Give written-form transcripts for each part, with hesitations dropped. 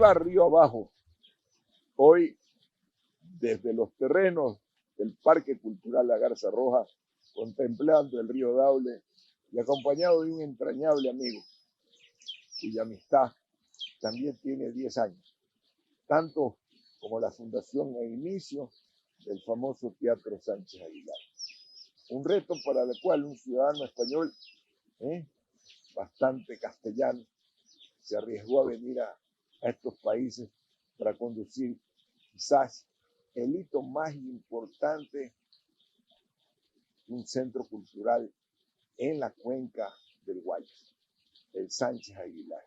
popular río abajo, hoy desde los terrenos del Parque Cultural La Garza Roja, contemplando el río Daule y acompañado de un entrañable amigo, cuya amistad también tiene 10 años, tanto como la fundación e inicio del famoso Teatro Sánchez Aguilar. Un reto para el cual un ciudadano español, bastante castellano, se arriesgó a venir a estos países para conducir quizás el hito más importante, un centro cultural en la cuenca del Guayas, el Sánchez Aguilar,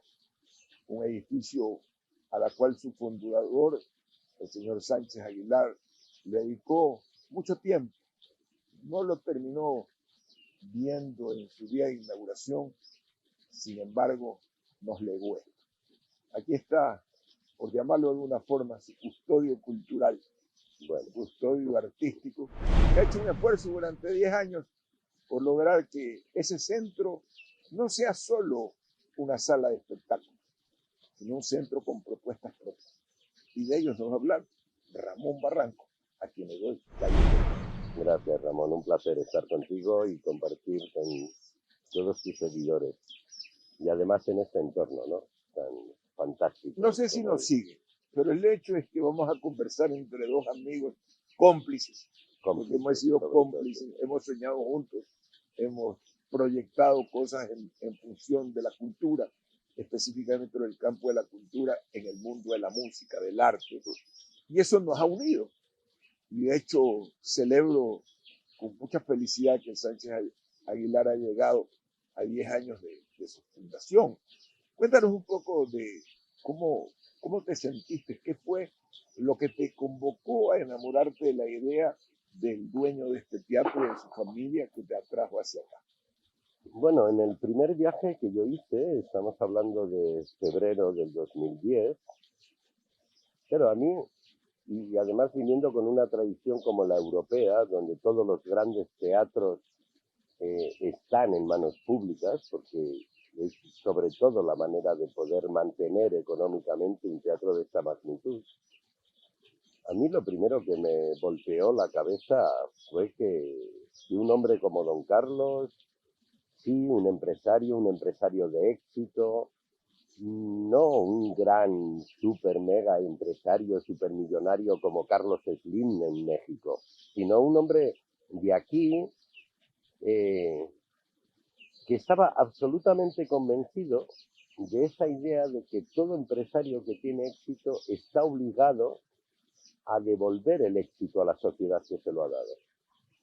un edificio a la cual su fundador, el señor Sánchez Aguilar, le dedicó mucho tiempo. No lo terminó viendo en su día de inauguración, sin embargo, nos legó esto. Aquí está, por llamarlo de alguna forma, su custodio cultural, custodio artístico, que ha hecho un esfuerzo durante 10 años por lograr que ese centro no sea solo una sala de espectáculos, sino un centro con propuestas propias. Y de ellos nos va a hablar Ramón Barranco, a quien le doy la bienvenida. Gracias, Ramón. Un placer estar contigo y compartir con todos tus seguidores. Y además en este entorno, ¿no? Tan fantástico. No sé si nos sigue, pero el hecho es que vamos a conversar entre dos amigos cómplices, porque hemos sido cómplices, hemos soñado juntos, hemos proyectado cosas en función de la cultura, específicamente en el campo de la cultura, en el mundo de la música, del arte, y eso nos ha unido. Y de hecho celebro con mucha felicidad que el Sánchez Aguilar ha llegado a 10 años de su fundación. Cuéntanos un poco de cómo te sentiste, qué fue lo que te convocó a enamorarte de la idea del dueño de este teatro y de su familia que te atrajo hacia acá. Bueno, en el primer viaje que yo hice, estamos hablando de febrero del 2010, pero a mí, y además viniendo con una tradición como la europea, donde todos los grandes teatros están en manos públicas, porque es sobre todo la manera de poder mantener económicamente un teatro de esta magnitud. A mí lo primero que me volteó la cabeza fue que un hombre como Don Carlos, sí, un empresario de éxito, no un gran super mega empresario, supermillonario como Carlos Slim en México, sino un hombre de aquí que estaba absolutamente convencido de esa idea de que todo empresario que tiene éxito está obligado a devolver el éxito a la sociedad que se lo ha dado.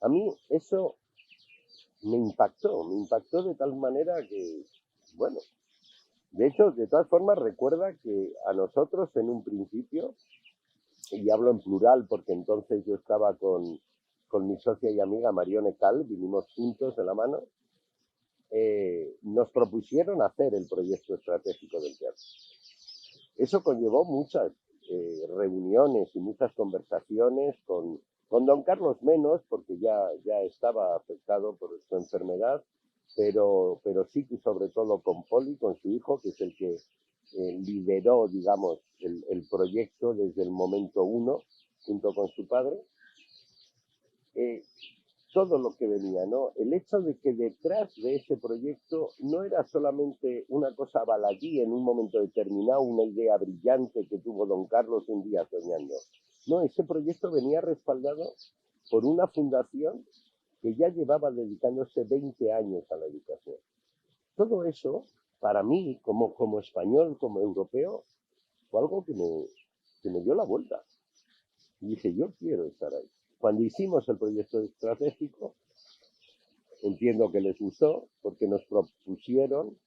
A mí eso me impactó de tal manera que, bueno, de hecho, de todas formas, recuerda que a nosotros en un principio, y hablo en plural porque entonces yo estaba con mi socia y amiga Marione Cal, vinimos juntos de la mano, nos propusieron hacer el proyecto estratégico del teatro. Eso conllevó muchas reuniones y muchas conversaciones con Don Carlos menos, porque ya estaba afectado por su enfermedad, pero sí que sobre todo con Poli, con su hijo, que es el que lideró, digamos, el proyecto desde el momento uno, junto con su padre. Todo lo que venía, ¿no? El hecho de que detrás de ese proyecto no era solamente una cosa baladí en un momento determinado, una idea brillante que tuvo Don Carlos un día soñando. No, ese proyecto venía respaldado por una fundación que ya llevaba dedicándose 20 años a la educación. Todo eso, para mí, como español, como europeo, fue algo que me dio la vuelta. Y dije, yo quiero estar ahí. Cuando hicimos el proyecto estratégico, entiendo que les gustó, porque nos propusieron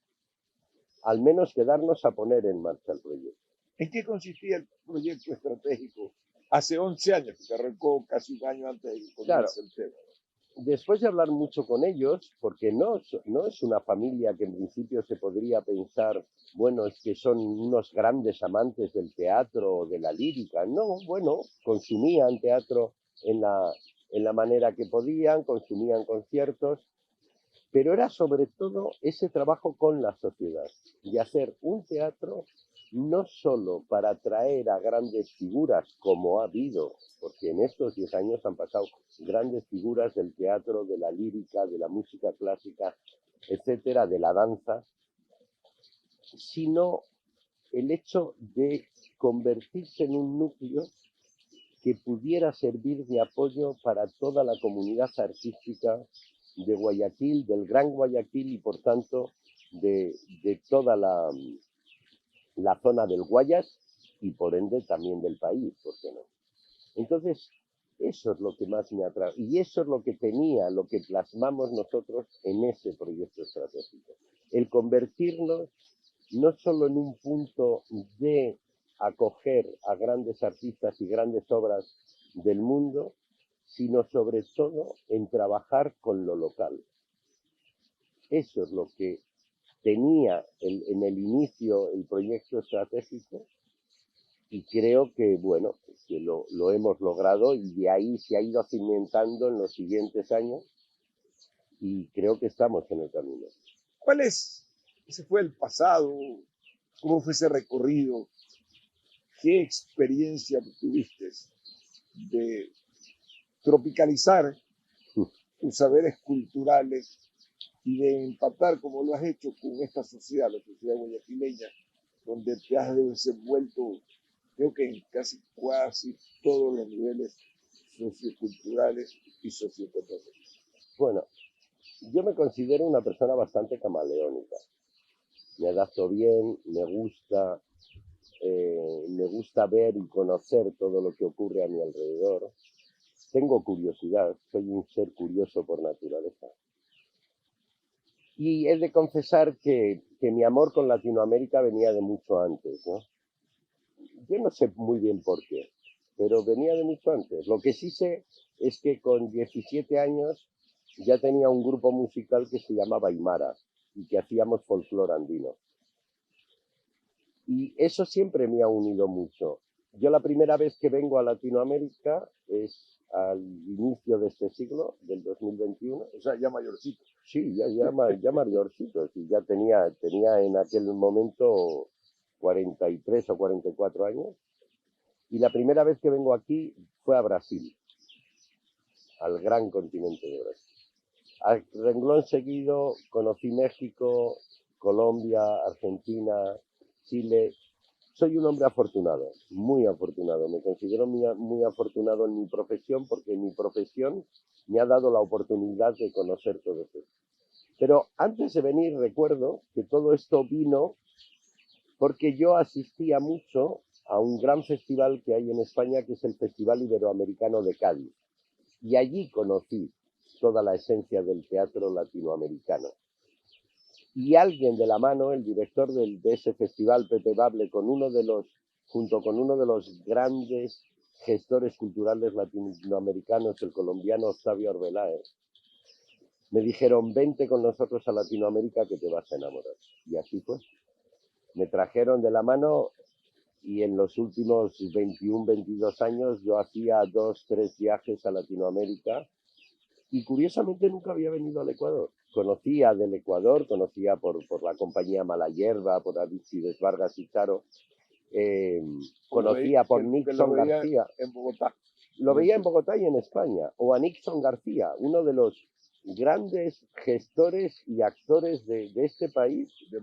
al menos quedarnos a poner en marcha el proyecto. ¿En qué consistía el proyecto estratégico? Hace 11 años, que arrancó casi un año antes de que comience el tema. Después de hablar mucho con ellos, porque no es una familia que en principio se podría pensar, bueno, es que son unos grandes amantes del teatro o de la lírica. No, bueno, consumían teatro en la manera que podían, consumían conciertos, pero era sobre todo ese trabajo con la sociedad, de hacer un teatro no solo para traer a grandes figuras, como ha habido, porque en estos 10 años han pasado grandes figuras del teatro, de la lírica, de la música clásica, etcétera, de la danza, sino el hecho de convertirse en un núcleo que pudiera servir de apoyo para toda la comunidad artística de Guayaquil, del Gran Guayaquil y por tanto de toda la zona del Guayas y por ende también del país, ¿por qué no? Entonces, eso es lo que más me atrae y eso es lo que tenía, lo que plasmamos nosotros en ese proyecto estratégico. El convertirnos no solo en un punto de acoger a grandes artistas y grandes obras del mundo, sino sobre todo en trabajar con lo local. Eso es lo que tenía en el inicio el proyecto estratégico y creo que, bueno, que lo hemos logrado y de ahí se ha ido cimentando en los siguientes años y creo que estamos en el camino. ¿Cuál es? Ese fue el pasado. ¿Cómo fue ese recorrido? ¿Qué experiencia tuviste de tropicalizar tus saberes culturales y de empatar, como lo has hecho, con esta sociedad, la sociedad guayaquileña, donde te has desenvuelto, creo que en casi todos los niveles socioculturales y socioeconómicos? Bueno, yo me considero una persona bastante camaleónica. Me adapto bien, me gusta ver y conocer todo lo que ocurre a mi alrededor. Tengo curiosidad, soy un ser curioso por naturaleza. Y he de confesar que mi amor con Latinoamérica venía de mucho antes, ¿no? Yo no sé muy bien por qué, pero venía de mucho antes. Lo que sí sé es que con 17 años ya tenía un grupo musical que se llamaba Aymara y que hacíamos folclore andino. Y eso siempre me ha unido mucho. Yo la primera vez que vengo a Latinoamérica es al inicio de este siglo, del 2021. O sea, ya mayorcito. Sí, ya mayorcito. Sí, ya tenía en aquel momento 43 o 44 años. Y la primera vez que vengo aquí fue a Brasil, al gran continente de Brasil. Al renglón seguido conocí México, Colombia, Argentina, Chile. Soy un hombre afortunado, muy afortunado. Me considero muy afortunado en mi profesión porque mi profesión me ha dado la oportunidad de conocer todo esto. Pero antes de venir recuerdo que todo esto vino porque yo asistía mucho a un gran festival que hay en España que es el Festival Iberoamericano de Cádiz. Y allí conocí toda la esencia del teatro latinoamericano. Y alguien de la mano, el director de ese festival, Pepe Bable, junto con uno de los grandes gestores culturales latinoamericanos, el colombiano Octavio Arbeláez, me dijeron, vente con nosotros a Latinoamérica que te vas a enamorar. Y así fue. Me trajeron de la mano y en los últimos 21, 22 años yo hacía 2, 3 viajes a Latinoamérica y curiosamente nunca había venido al Ecuador. Conocía del Ecuador, conocía por la compañía Mala Hierba, por Aristides Vargas y Charo, conocía por Nixon García. En Bogotá. Lo veía en Bogotá y en España, o a Nixon García, uno de los grandes gestores y actores de este país, de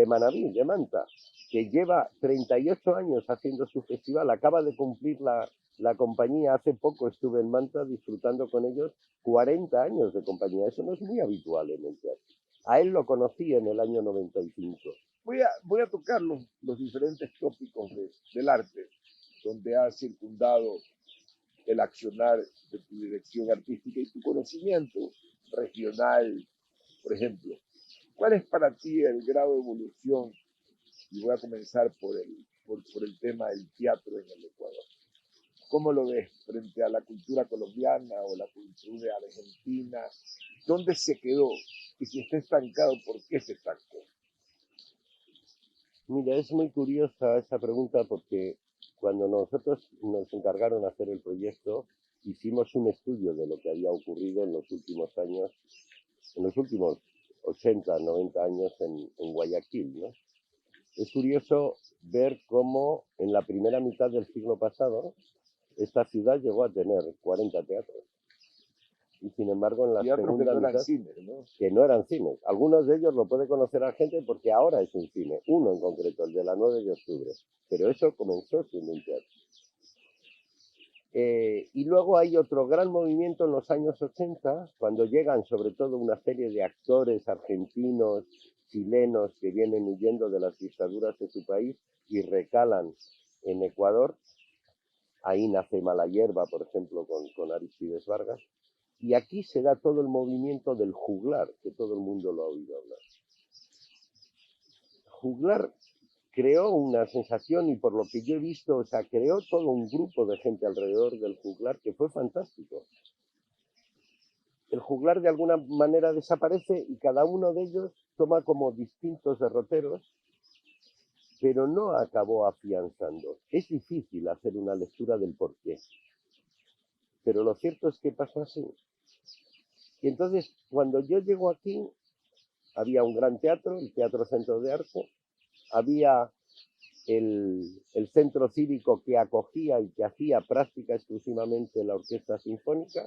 Manaví, de Manta, que lleva 38 años haciendo su festival, acaba de cumplir la compañía, hace poco estuve en Manta disfrutando con ellos 40 años de compañía, eso no es muy habitual en el teatro. A él lo conocí en el año 95. Voy a tocar los diferentes tópicos del arte, donde has circundado el accionar de tu dirección artística y tu conocimiento regional, por ejemplo. ¿Cuál es para ti el grado de evolución? Y voy a comenzar por el tema del teatro en el Ecuador. ¿Cómo lo ves frente a la cultura colombiana o la cultura argentina? ¿Dónde se quedó? Y si está estancado, ¿por qué se estancó? Mira, es muy curiosa esa pregunta porque cuando nosotros nos encargaron de hacer el proyecto, hicimos un estudio de lo que había ocurrido en los últimos años, en los últimos 80, 90 años en Guayaquil, ¿no? es curioso ver cómo en la primera mitad del siglo pasado esta ciudad llegó a tener 40 teatros. Y sin embargo en la Teatros que segunda no eran mitad, cines, ¿no? que no eran cines. Algunos de ellos lo puede conocer la gente porque ahora es un cine, uno en concreto, el de la 9 de octubre. Pero eso comenzó siendo un teatro. Y luego hay otro gran movimiento en los años 80, cuando llegan sobre todo una serie de actores argentinos, chilenos, que vienen huyendo de las dictaduras de su país y recalan en Ecuador. Ahí nace Mala Hierba, por ejemplo, con Aristides Vargas. Y aquí se da todo el movimiento del juglar, que todo el mundo lo ha oído hablar. Juglar creó una sensación y por lo que yo he visto, o sea, creó todo un grupo de gente alrededor del juglar que fue fantástico. El juglar de alguna manera desaparece y cada uno de ellos toma como distintos derroteros, pero no acabó afianzando. Es difícil hacer una lectura del porqué, pero lo cierto es que pasó así. Y entonces, cuando yo llego aquí, había un gran teatro, el Teatro Centro de Arte, había el centro cívico que acogía y que hacía práctica exclusivamente la orquesta sinfónica,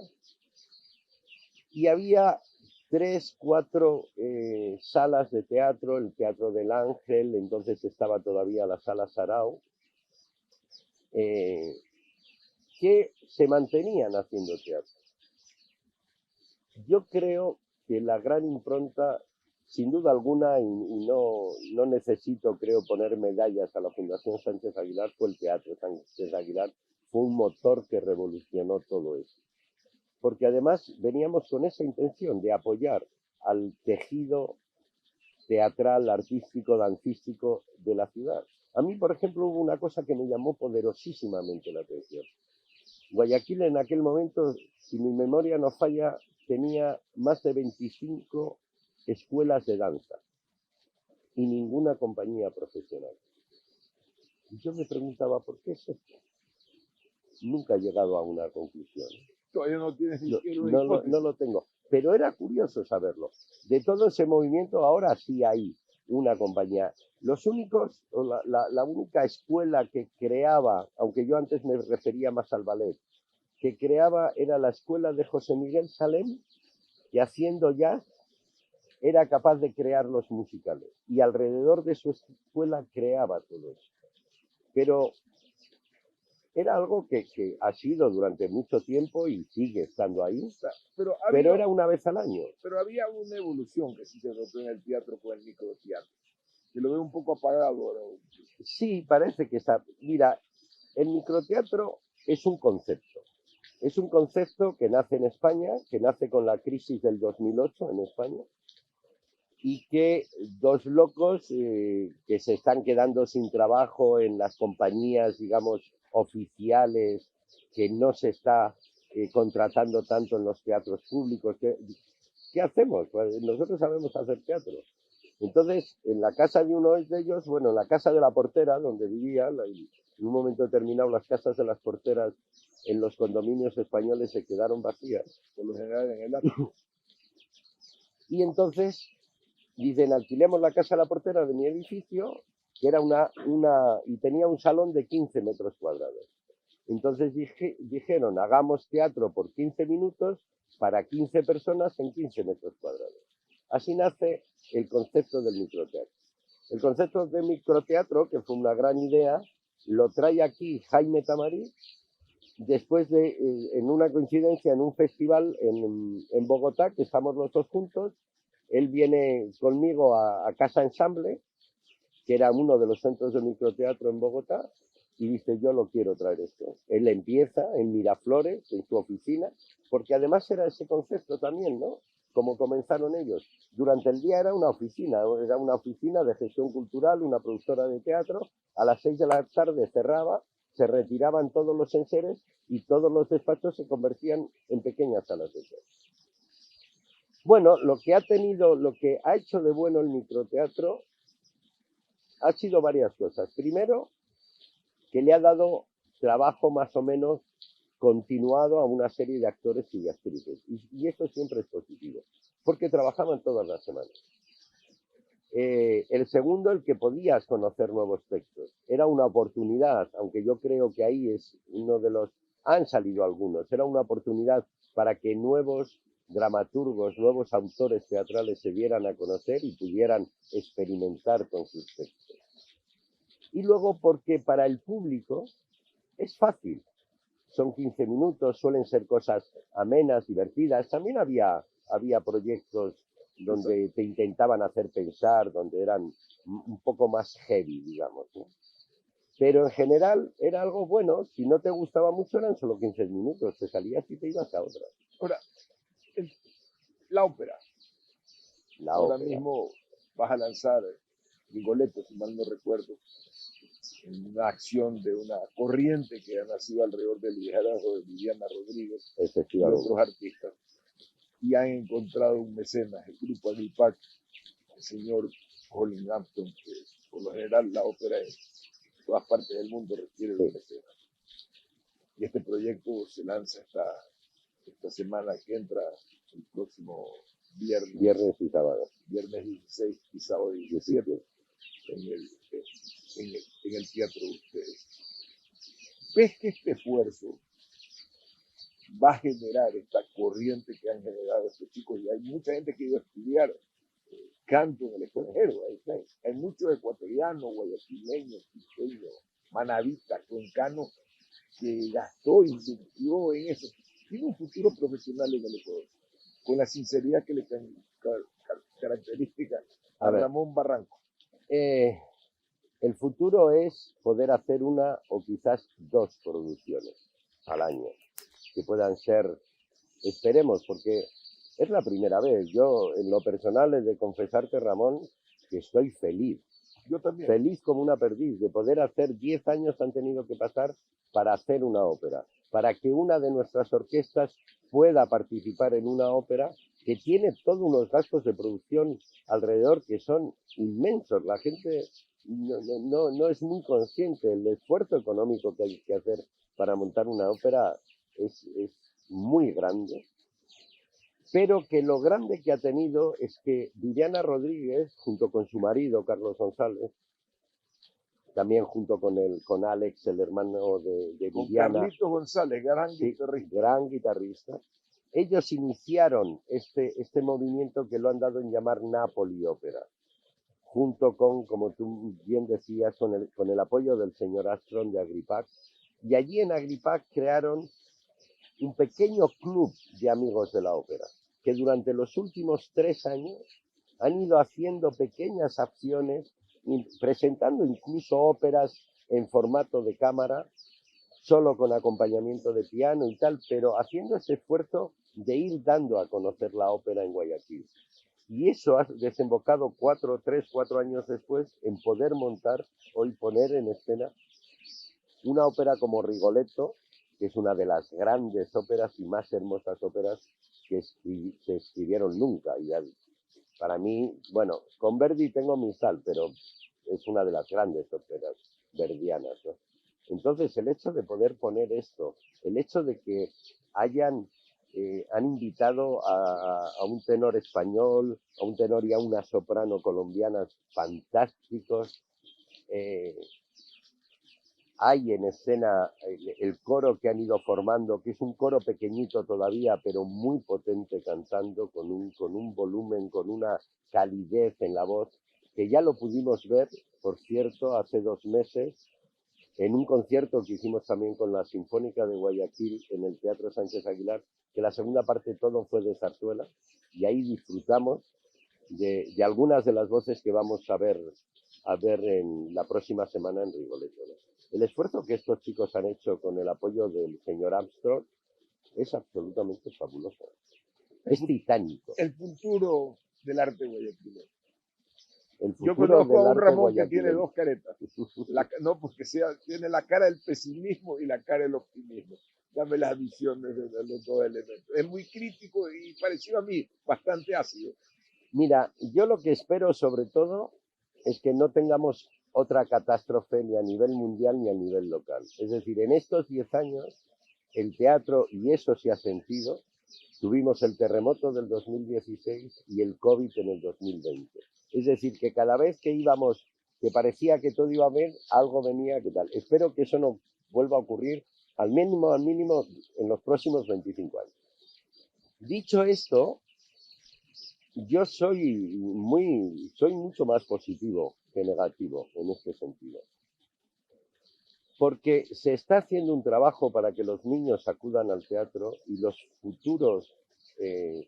y había 3, 4 salas de teatro, el Teatro del Ángel, entonces estaba todavía la Sala Sarao, que se mantenían haciendo teatro. Yo creo que la gran impronta, sin duda alguna, y no necesito, creo, poner medallas a la Fundación Sánchez Aguilar, fue el Teatro Sánchez Aguilar, fue un motor que revolucionó todo eso. Porque además veníamos con esa intención de apoyar al tejido teatral, artístico, dancístico de la ciudad. A mí, por ejemplo, hubo una cosa que me llamó poderosísimamente la atención. Guayaquil en aquel momento, si mi memoria no falla, tenía más de 25 escuelas de danza y ninguna compañía profesional. Y yo me preguntaba, ¿por qué es esto? Nunca he llegado a una conclusión. Todavía no tienes ni siquiera una hipótesis. No lo tengo, pero era curioso saberlo. De todo ese movimiento ahora sí hay una compañía. Los únicos, o la única escuela que creaba, aunque yo antes me refería más al ballet, que creaba era la escuela de José Miguel Salem, que haciendo jazz era capaz de crear los musicales. Y alrededor de su escuela creaba todo eso. Pero era algo que ha sido durante mucho tiempo y sigue estando ahí, pero era una vez al año. Pero había una evolución que sí se notó en el teatro con el microteatro, que lo veo un poco apagado ahora. Sí, parece que está. Mira, el microteatro es un concepto. Es un concepto que nace en España, que nace con la crisis del 2008 en España, y que dos locos que se están quedando sin trabajo en las compañías, digamos, oficiales, que no se está contratando tanto en los teatros públicos. ¿Qué hacemos? Pues nosotros sabemos hacer teatro. Entonces, en la casa de uno de ellos, bueno, en la casa de la portera, donde vivía, en un momento determinado las casas de las porteras en los condominios españoles se quedaron vacías. Por lo general en el ático. Y entonces dicen, alquilemos la casa de la portera de mi edificio, que era y tenía un salón de 15 metros cuadrados. Entonces dijeron, hagamos teatro por 15 minutos para 15 personas en 15 metros cuadrados. Así nace el concepto del microteatro. El concepto del microteatro, que fue una gran idea, lo trae aquí Jaime Tamarí, después de, en una coincidencia, en un festival en Bogotá, que estamos los dos juntos. Él viene conmigo a Casa Ensamble, que era uno de los centros de microteatro en Bogotá, y dice, yo lo quiero traer esto. Él empieza en Miraflores, en su oficina, porque además era ese concepto también, ¿no? Como comenzaron ellos. Durante el día era una oficina de gestión cultural, una productora de teatro. A las 6 de la tarde cerraba, se retiraban todos los enseres y todos los despachos se convertían en pequeñas salas de teatro. Bueno, lo que ha hecho de bueno el microteatro ha sido varias cosas. Primero, que le ha dado trabajo más o menos continuado a una serie de actores y de actrices. Y esto siempre es positivo, porque trabajaban todas las semanas. El segundo, el que podías conocer nuevos textos. Era una oportunidad, aunque yo creo que ahí es uno de los... Han salido algunos, era una oportunidad para que nuevos dramaturgos, nuevos autores teatrales se dieran a conocer y pudieran experimentar con sus textos. Y luego porque para el público es fácil. Son 15 minutos, suelen ser cosas amenas, divertidas. También había proyectos donde te intentaban hacer pensar, donde eran un poco más heavy, digamos, ¿no? Pero en general era algo bueno. Si no te gustaba mucho, eran solo 15 minutos. Te salías y te ibas a otra. Ahora, la ópera. Ahora ópera. mismo vas a lanzar Rigoletto, si mal no recuerdo, en una acción de una corriente que ha nacido alrededor del liderazgo de Viviana Rodríguez y otros artistas. Y han encontrado un mecenas, el grupo Agripac, el señor Colin Hampton, que por lo general la ópera en todas partes del mundo requiere de un mecenas. Y este proyecto se lanza esta semana que entra el próximo viernes y sábado. Viernes 16 y sábado 17 en el teatro de ustedes. ¿Ves que este esfuerzo va a generar esta corriente que han generado estos chicos? Y hay mucha gente que iba a estudiar canto en el extranjero. Hay muchos ecuatorianos, guayaquileños, quiteños, manavitas, cuencanos, que gastó, invirtió en eso. Tiene un futuro profesional en el Ecuador, con la sinceridad que le característica a Ramón Barranco. El futuro es poder hacer una o quizás dos producciones al año, que puedan ser, esperemos, porque es la primera vez. Yo, en lo personal, he de confesarte, Ramón, que estoy feliz. Yo también. Feliz como una perdiz, de poder hacer 10 años han tenido que pasar para hacer una ópera, para que una de nuestras orquestas pueda participar en una ópera que tiene todos unos gastos de producción alrededor que son inmensos. La gente no es muy consciente. El esfuerzo económico que hay que hacer para montar una ópera es muy grande, pero que lo grande que ha tenido es que Viviana Rodríguez, junto con su marido, Carlos González, también junto con Alex, el hermano de Viviana. Carlito González, gran guitarrista. Ellos iniciaron este movimiento que lo han dado en llamar Napoli Ópera, junto con, como tú bien decías, con el apoyo del señor Astron de Agripac. Y allí en Agripac crearon un pequeño club de amigos de la ópera, que durante los últimos 3 años han ido haciendo pequeñas acciones, presentando incluso óperas en formato de cámara, solo con acompañamiento de piano y tal, pero haciendo ese esfuerzo de ir dando a conocer la ópera en Guayaquil. Y eso ha desembocado 4 años después en poder montar y poner en escena una ópera como Rigoletto, que es una de las grandes óperas y más hermosas óperas que se escribieron nunca. Y para mí, bueno, con Verdi tengo mi sal, pero es una de las grandes óperas verdianas, ¿no? Entonces, el hecho de poder poner esto, el hecho de que han invitado a un tenor español, a un tenor y a una soprano colombianas fantásticos. Hay en escena el coro que han ido formando, que es un coro pequeñito todavía, pero muy potente cantando, con un volumen, con una calidez en la voz, que ya lo pudimos ver, por cierto, hace 2 meses, en un concierto que hicimos también con la Sinfónica de Guayaquil en el Teatro Sánchez Aguilar, que la segunda parte todo fue de zarzuela, y ahí disfrutamos de algunas de las voces que vamos a ver en la próxima semana en Rigoletto, ¿no? El esfuerzo que estos chicos han hecho con el apoyo del señor Armstrong es absolutamente fabuloso. Es titánico. El futuro del arte guayaquileno. Yo conozco a un Ramón que tiene 2 caretas. Porque tiene la cara del pesimismo y la cara del optimismo. Dame las visiones de los 2 elementos. Es muy crítico y parecido a mí, bastante ácido. Mira, yo lo que espero sobre todo es que no tengamos otra catástrofe ni a nivel mundial ni a nivel local. Es decir, en estos 10 años el teatro, y eso se ha sentido, Tuvimos el terremoto del 2016 y el COVID en el 2020. Es decir, que cada vez que íbamos, que parecía que todo iba a ver, algo venía, ¿qué tal? Espero que eso no vuelva a ocurrir al mínimo, en los próximos 25 años. Dicho esto, yo soy mucho más positivo que negativo en este sentido. Porque se está haciendo un trabajo para que los niños acudan al teatro y los futuros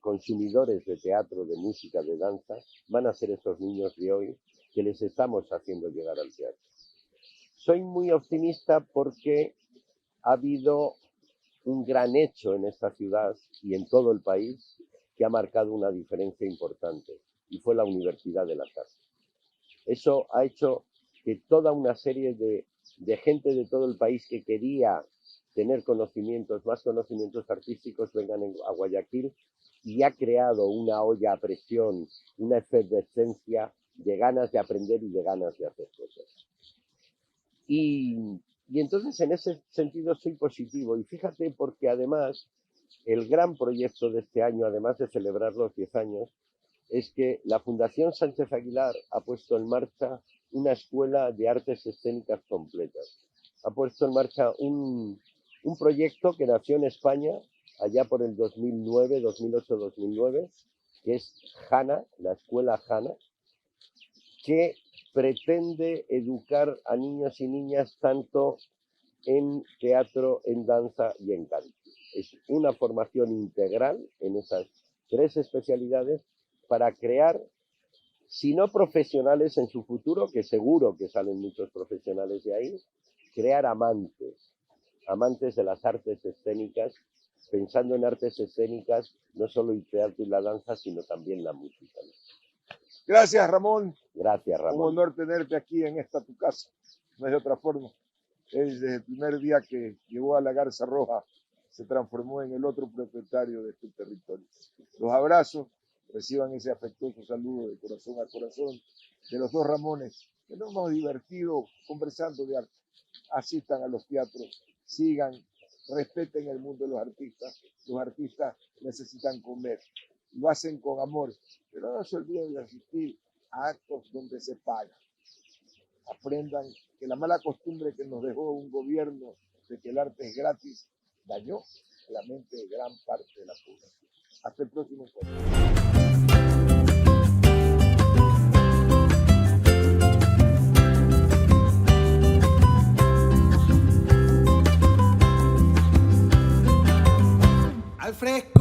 consumidores de teatro, de música, de danza, van a ser estos niños de hoy que les estamos haciendo llegar al teatro. Soy muy optimista porque ha habido un gran hecho en esta ciudad y en todo el país que ha marcado una diferencia importante, y fue la Universidad de las Artes. Eso ha hecho que toda una serie de gente de todo el país que quería tener más conocimientos artísticos, vengan a Guayaquil, y ha creado una olla a presión, una efervescencia de ganas de aprender y de ganas de hacer cosas. Y entonces en ese sentido soy positivo, y fíjate, porque además el gran proyecto de este año, además de celebrar los 10 años, es que la Fundación Sánchez Aguilar ha puesto en marcha una escuela de artes escénicas completas. Ha puesto en marcha un proyecto que nació en España allá por el 2008-2009, que es HANA, la escuela HANA, que pretende educar a niños y niñas tanto en teatro, en danza y en canto. Es una formación integral en esas 3 especialidades para crear, si no profesionales en su futuro, que seguro que salen muchos profesionales de ahí, crear amantes de las artes escénicas, pensando en artes escénicas, no solo el teatro y la danza, sino también la música. Gracias, Ramón. Gracias, Ramón. Un honor tenerte aquí en esta tu casa. No es de otra forma. Desde el primer día que llegó a la Garza Roja, se transformó en el otro propietario de este territorio. Los abrazo, reciban ese afectuoso saludo de corazón a corazón de los 2 Ramones, que nos hemos divertido conversando de arte. Asistan a los teatros, sigan, respeten el mundo de los artistas. Los artistas necesitan comer, lo hacen con amor, pero no se olviden de asistir a actos donde se paga. Aprendan que la mala costumbre que nos dejó un gobierno de que el arte es gratis dañó la mente de gran parte de la población. Hasta el próximo encuentro. Al fresco